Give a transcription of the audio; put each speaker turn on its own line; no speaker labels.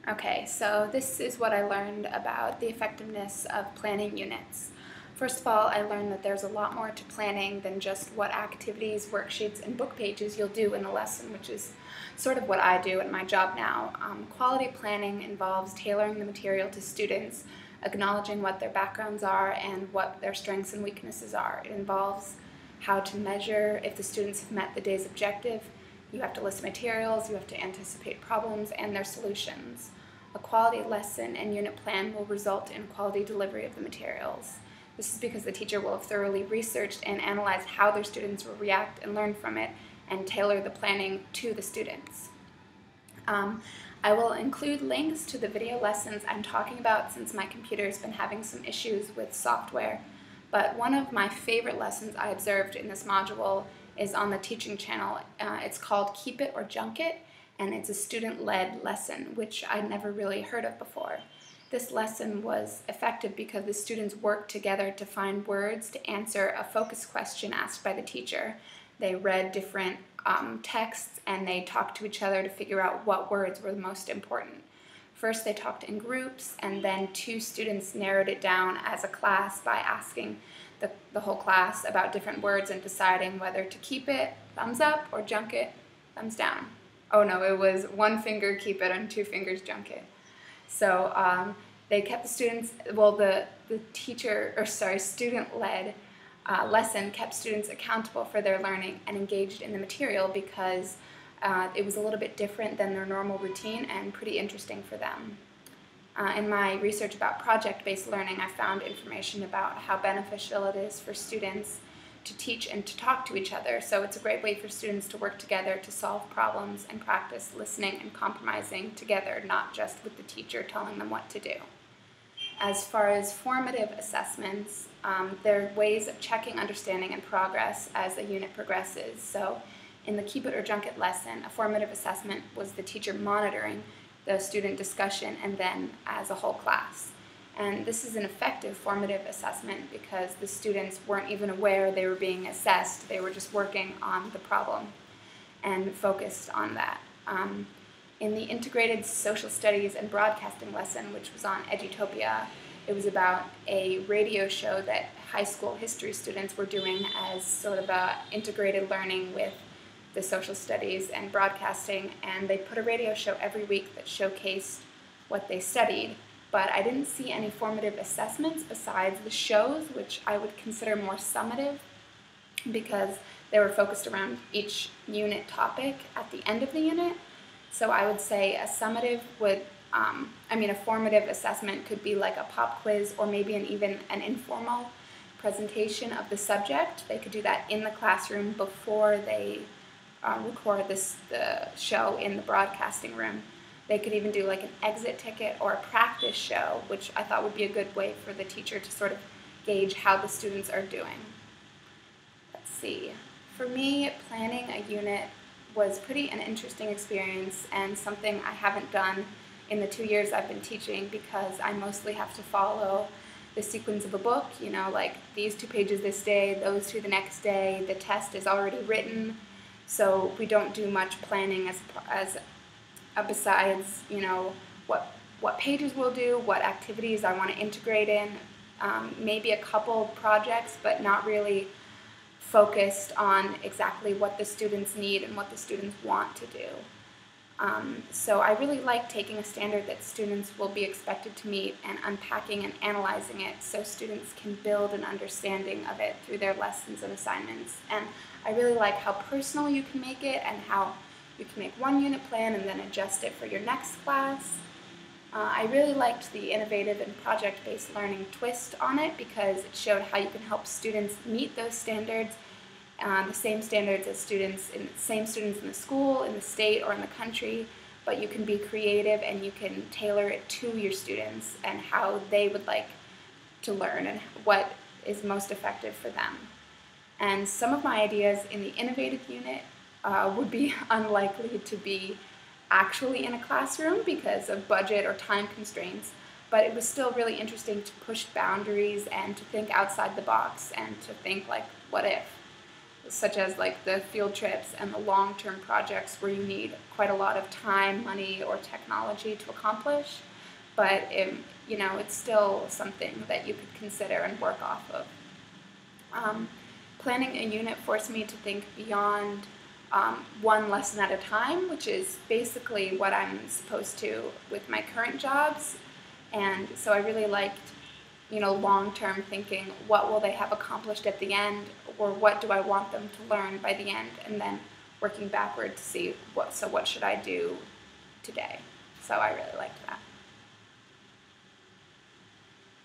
Okay, so this is what I learned about the effectiveness of planning units. First of all, I learned that there's a lot more to planning than just what activities, worksheets, and book pages you'll do in a lesson, which is sort of what I do in my job now. Quality planning involves tailoring the material to students, acknowledging what their backgrounds are and what their strengths and weaknesses are. It involves how to measure if the students have met the day's objective. You have to list materials, you have to anticipate problems and their solutions. A quality lesson and unit plan will result in quality delivery of the materials. This is because the teacher will have thoroughly researched and analyzed how their students will react and learn from it and tailor the planning to the students. I will include links to the video lessons I'm talking about since my computer has been having some issues with software. But one of my favorite lessons I observed in this module is on the teaching channel. It's called Keep It or Junk It, and it's a student-led lesson, which I'd never really heard of before. This lesson was effective because the students worked together to find words to answer a focus question asked by the teacher. They read different texts and they talked to each other to figure out what words were the most important. First they talked in groups, and then two students narrowed it down as a class by asking the whole class about different words and deciding whether to keep it, thumbs up, or junk it, thumbs down. Oh no, it was one finger keep it and two fingers junk it. So they kept the students, well, the student-led lesson kept students accountable for their learning and engaged in the material because it was a little bit different than their normal routine and pretty interesting for them. In my research about project-based learning, I found information about how beneficial it is for students to teach and to talk to each other. So it's a great way for students to work together to solve problems and practice listening and compromising together, not just with the teacher telling them what to do. As far as formative assessments, there are ways of checking understanding and progress as a unit progresses. So in the Keep It or Junk It lesson, a formative assessment was the teacher monitoring the student discussion and then as a whole class. And this is an effective formative assessment because the students weren't even aware they were being assessed. They were just working on the problem and focused on that. In the Integrated Social Studies and Broadcasting lesson, which was on Edutopia, it was about a radio show that high school history students were doing as sort of a integrated learning with the social studies and broadcasting, and they put a radio show every week that showcased what they studied. But I didn't see any formative assessments besides the shows, which I would consider more summative because they were focused around each unit topic at the end of the unit. So I would say a summative would, a formative assessment could be like a pop quiz or maybe even an informal presentation of the subject. They could do that in the classroom before they record the show in the broadcasting room. They could even do like an exit ticket or a practice show, which I thought would be a good way for the teacher to sort of gauge how the students are doing. Let's see. For me, planning a unit was pretty an interesting experience and something I haven't done in the 2 years I've been teaching because I mostly have to follow the sequence of a book, like these 2 pages this day, those 2 the next day, the test is already written, so we don't do much planning besides, what pages we'll do, what activities I want to integrate in, maybe a couple projects, but not really focused on exactly what the students need and what the students want to do. So I really like taking a standard that students will be expected to meet and unpacking and analyzing it so students can build an understanding of it through their lessons and assignments. And I really like how personal you can make it and how you can make one unit plan and then adjust it for your next class. I really liked the innovative and project-based learning twist on it because it showed how you can help students meet those standards, the same standards as students in the school, in the state, or in the country, but you can be creative and you can tailor it to your students and how they would like to learn and what is most effective for them. And some of my ideas in the innovative unit would be unlikely to be actually in a classroom because of budget or time constraints, but it was still really interesting to push boundaries and to think outside the box and to think like, what if? such as like the field trips and the long-term projects where you need quite a lot of time, money, or technology to accomplish. But it's still something that you could consider and work off of. Planning a unit forced me to think beyond one lesson at a time, which is basically what I'm supposed to with my current jobs. And so I really liked, long-term thinking. What will they have accomplished at the end, or what do I want them to learn by the end, and then working backward to see what should I do today. So I really liked that.